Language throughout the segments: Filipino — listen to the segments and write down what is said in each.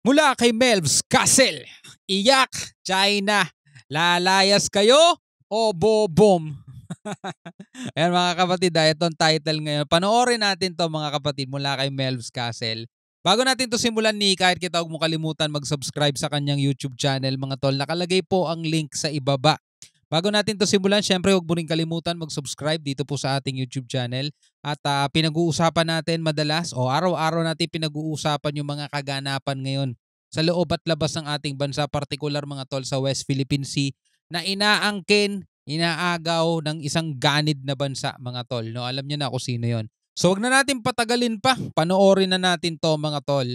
Mula kay Melvs Castle, iyak, China, lalayas kayo o bobom? Ayan mga kapatid, itong title ngayon. Panoorin natin to mga kapatid mula kay Melvs Castle. Bago natin to simulan ni kahit kita huwag mo kalimutan mag-subscribe sa kanyang YouTube channel mga tol. Nakalagay po ang link sa ibaba. Bago natin to simulan, syempre huwag mo rin kalimutan mag-subscribe dito po sa ating YouTube channel. At pinag-uusapan natin madalas o araw-araw natin pinag-uusapan yung mga kaganapan ngayon sa loob at labas ng ating bansa, partikular mga tol sa West Philippine Sea na inaangkin, inaagaw ng isang ganid na bansa mga tol. No, alam niyo na kung sino yon. So wag na natin patagalin pa, panoorin na natin to mga tol.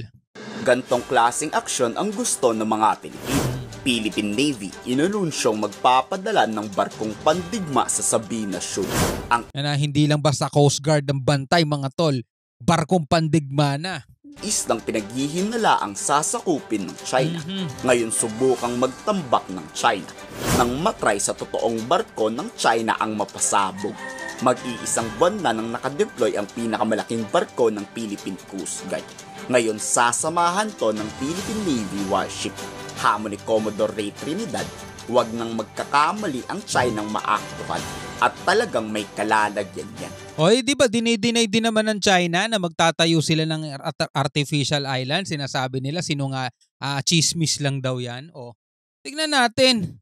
Gantong klaseng aksyon ang gusto ng mga Pilipino. Philippine Navy inanunsyong magpapadala ng barkong pandigma sa Sabina Shoal. Hindi lang basta Coast Guard ng bantay mga tol, barkong pandigma na. Islang pinaghihinalaang sasakupin ng China. Ngayon subukang magtambak ng China nang matry sa totoong barko ng China ang mapasabog. Mag-iisang buwan na nang nakadeploy ang pinakamalaking barko ng Philippine Coast Guard. Ngayon sasamahan to ng Philippine Navy warship. Hamon ni Commodore Ray Trinidad, huwag nang magkakamali ang China ng maaktuhan at talagang may kalalagyan yan. Oy, di ba dinay din naman ng China na magtatayo sila ng artificial island? Sinasabi nila chismis lang daw yan. O, tignan natin.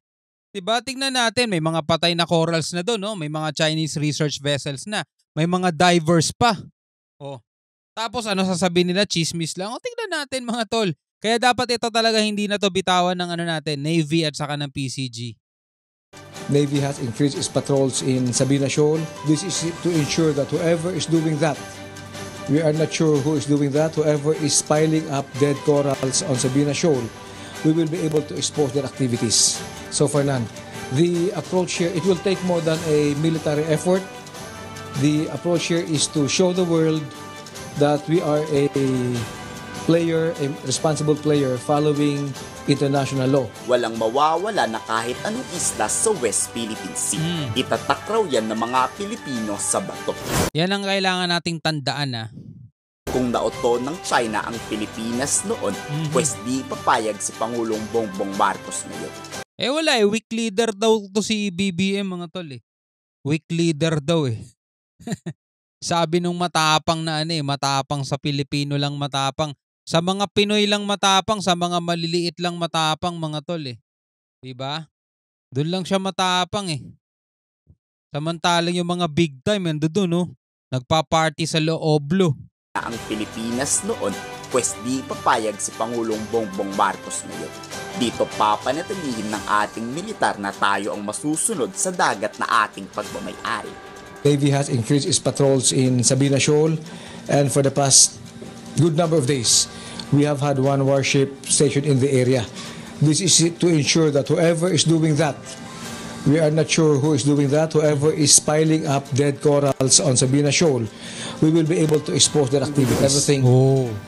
Diba? Tignan natin, may mga patay na corals na doon, no? May mga Chinese research vessels na. May mga divers pa. O, tapos ano sasabihin nila? Chismis lang. O, tignan natin mga tol. Kaya dapat ito talaga hindi na to bitawan ng natin, Navy at saka ng PCG. Navy has increased its patrols in Sabina Shoal. This is to ensure that whoever is doing that, we are not sure who is doing that, whoever is piling up dead corals on Sabina Shoal, we will be able to expose their activities. So for none. The approach here, it will take more than a military effort. The approach here is to show the world that we are a player, a responsible player following international law. Walang mawawala na kahit anong isla sa West Philippine Sea. Itatak raw yan ng mga Pilipino sa bato. Yan ang kailangan nating tandaan Kung nauto ng China ang Pilipinas noon, pues di papayag si Pangulong Bongbong Marcos ngayon. Wala weak leader daw to si BBM mga tol Weak leader daw Sabi nung matapang na matapang sa Pilipino lang matapang. Sa mga Pinoy lang matapang, sa mga maliliit lang matapang mga tol Diba? Doon lang siya matapang Samantalang yung mga big time doon nagpa-party sa Looblo. Ang Pilipinas noon, pues di papayag si Pangulong Bongbong Marcos ngayon. Dito papanatilihin ng ating militar na tayo ang masusunod sa dagat na ating pagmamayari. Navy has increased its patrols in Sabina Shoal, and for the past good number of days, we have had one warship stationed in the area. This is to ensure that whoever is doing that, we are not sure who is doing that, whoever is piling up dead corals on Sabina Shoal, we will be able to expose their activities. Everything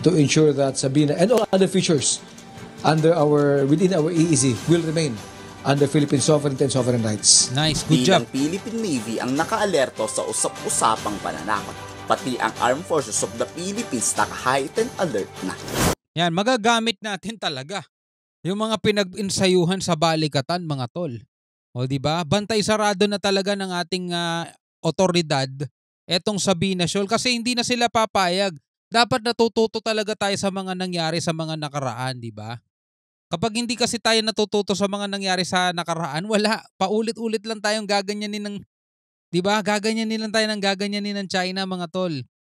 to ensure that Sabina and all other features within our EEZ will remain under Philippine sovereignty and sovereign rights. Nice, good job. Philippine Navy ang naka-alerto sa usap-usapang pananakot. Pati ang Armed Forces of the Philippines naka-heightened alert na. Yan, magagamit natin talaga yung mga pinag-insayuhan sa balikatan mga tol. O diba? Bantay sarado na talaga ng ating otoridad etong Sabina Shoal kasi hindi na sila papayag. Dapat natututo talaga tayo sa mga nangyari sa mga nakaraan, diba? Kapag hindi kasi tayo natututo sa mga nangyari sa nakaraan, wala. Paulit-ulit lang tayong gaganyanin ng, diba? Gaganyanin lang tayo ng gaganyanin ng China mga tol.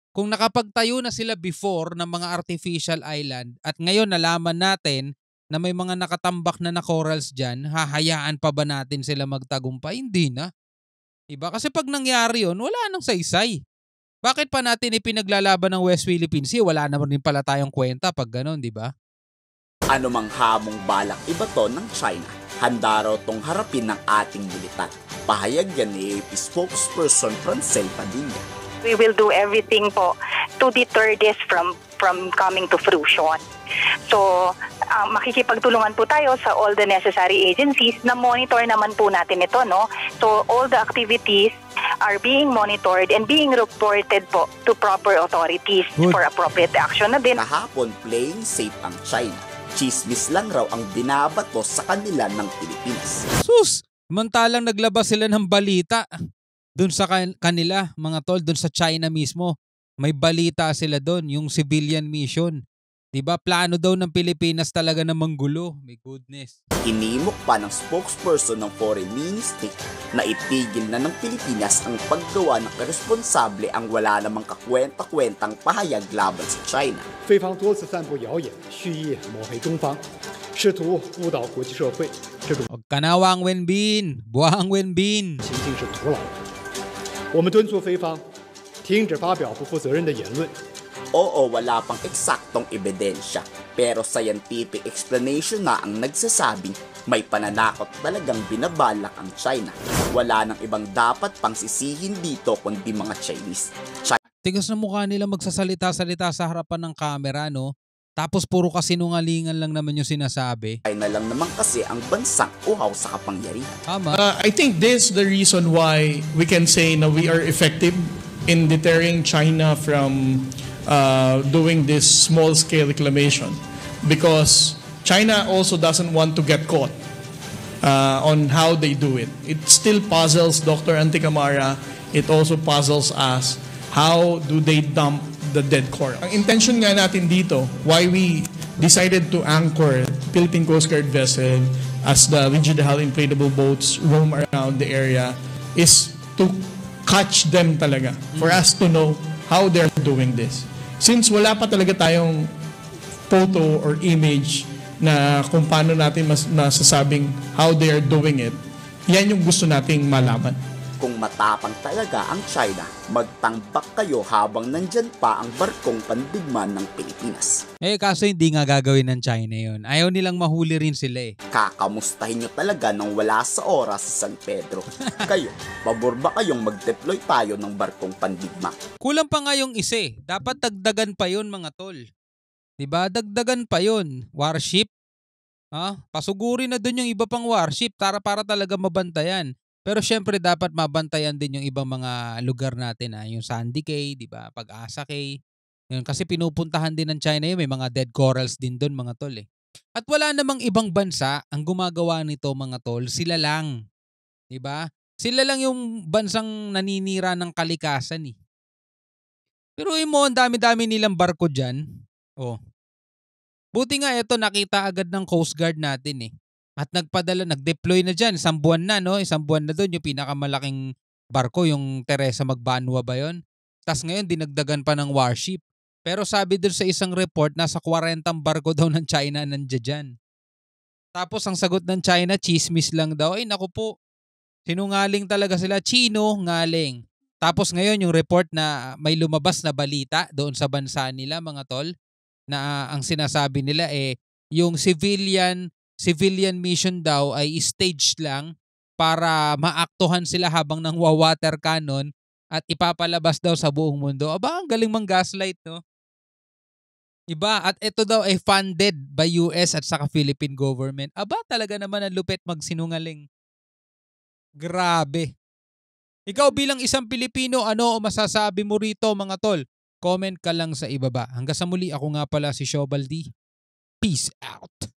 Kung nakapagtayo na sila before ng mga artificial island at ngayon nalaman natin na may mga nakatambak na corals dyan, hahayaan pa ba natin sila magtagumpay? Hindi na. Diba? Kasi pag nangyari yun, wala nang saysay. Bakit pa natin ipinaglalaban ng West Philippine Sea? Wala naman rin pala tayong kwenta pag gano'n, diba? Ano mang hamong balak ibato ng China, handa raw tong harapin ng ating militar. Pahayag yan ni AP spokesperson Francel Padilla. We will do everything po to deter this from coming to fruition. So, makikipagtulungan po tayo sa all the necessary agencies na monitor naman po natin ito, no? So, all the activities are being monitored and being reported po to proper authorities for appropriate action na din. Kahapon, playing safe ang China. Chismis lang raw ang binabato sa kanila ng Pilipinas. Sus! Samantalang naglabas sila ng balita dun sa kanila, mga tol, dun sa China mismo. May balita sila dun, yung civilian mission. Diba? Plano daw ng Pilipinas talaga na manggulo. My goodness. Inimok pa ng spokesperson ng Foreign Ministry na itigil na ng Pilipinas ang paggawa ng irresponsable ang wala namang kakwenta-kwentang pahayag laban sa China. 菲方多次散布谣言，蓄意抹黑中方，试图误导国际社会，这种 Huwag ka na Wang Wenbin. Buwang Wenbin. 行径是徒劳的。我们敦促菲方停止发表不负责任的言论， Oo, wala pang eksaktong ebidensya, pero scientific explanation na ang nagsasabing may pananakot talagang binabalak ang China. Wala nang ibang dapat pang sisihin dito kundi mga Chinese. Tigas na mukha nila magsasalita-salita sa harapan ng camera, no? Tapos puro kasinungalingan lang naman yung sinasabi. China lang naman kasi ang bansang uhaw sa kapangyarihan. Tama. I think this is the reason why we can say na we are effective in deterring China from doing this small-scale reclamation, because China also doesn't want to get caught on how they do it. It still puzzles Dr. Anticamara. It also puzzles us. How do they dump the dead coral? Ang intention nga natin dito, why we decided to anchor Philippine Coast Guard vessel as the rigid hull inflatable boats roam around the area, is to catch them talaga, for us to know how they're doing this. Since wala pa talaga tayong photo or image na kung paano natin masasabing how they are doing it, yan yung gusto nating malaman. Kung matapang talaga ang China, magtangbak kayo habang nandyan pa ang barkong pandigma ng Pilipinas. Kaso hindi nga gagawin ng China yun. Ayaw nilang mahuli rin sila eh. Kakamustahin nyo talaga nang wala sa oras sa San Pedro. Kayo, pabor ba kayong mag-deploy tayo ng barkong pandigma? Kulang pa nga yung isa eh. Dapat dagdagan pa yun, mga tol. Diba? Dagdagan pa yun. Warship. Pasuguri na dun yung iba pang warship para talaga mabantayan. Pero syempre dapat mabantayan din yung ibang mga lugar natin, yung Sandy Cay, 'di ba? Pag-asa Cay. Yun kasi pinupuntahan din ng China yun, may mga dead corals din doon, mga tol eh. At wala namang ibang bansa ang gumagawa nito, mga tol, sila lang. 'Di ba? Sila lang yung bansang naninira ng kalikasan eh. Pero mo, ang dami-dami nilang barko diyan. Oh. Buti nga ito nakita agad ng Coast Guard natin eh. At nag-deploy na dyan. Isang buwan na, no? Isang buwan na doon yung pinakamalaking barko, yung Teresa Magbanwa ba yun? Tapos ngayon, dinagdagan pa ng warship. Pero sabi doon sa isang report, nasa 40 barko daw ng China nandiyan dyan. Tapos ang sagot ng China, chismis lang daw. Ay, naku po. Sinungaling talaga sila. Chino, ngaling. Tapos ngayon, yung report na may lumabas na balita doon sa bansa nila, mga tol, na ang sinasabi nila yung civilian mission daw ay staged lang para maaktuhan sila habang nang water cannon at ipapalabas daw sa buong mundo. Aba, ang galing mang gaslight, no? Iba, at ito daw ay funded by US at saka Philippine government. Aba, talaga naman ang lupit magsinungaling. Grabe. Ikaw bilang isang Pilipino, ano masasabi mo rito, mga tol? Comment ka lang sa ibaba. Hanggang sa muli, ako nga pala si Shobaldi. Peace out.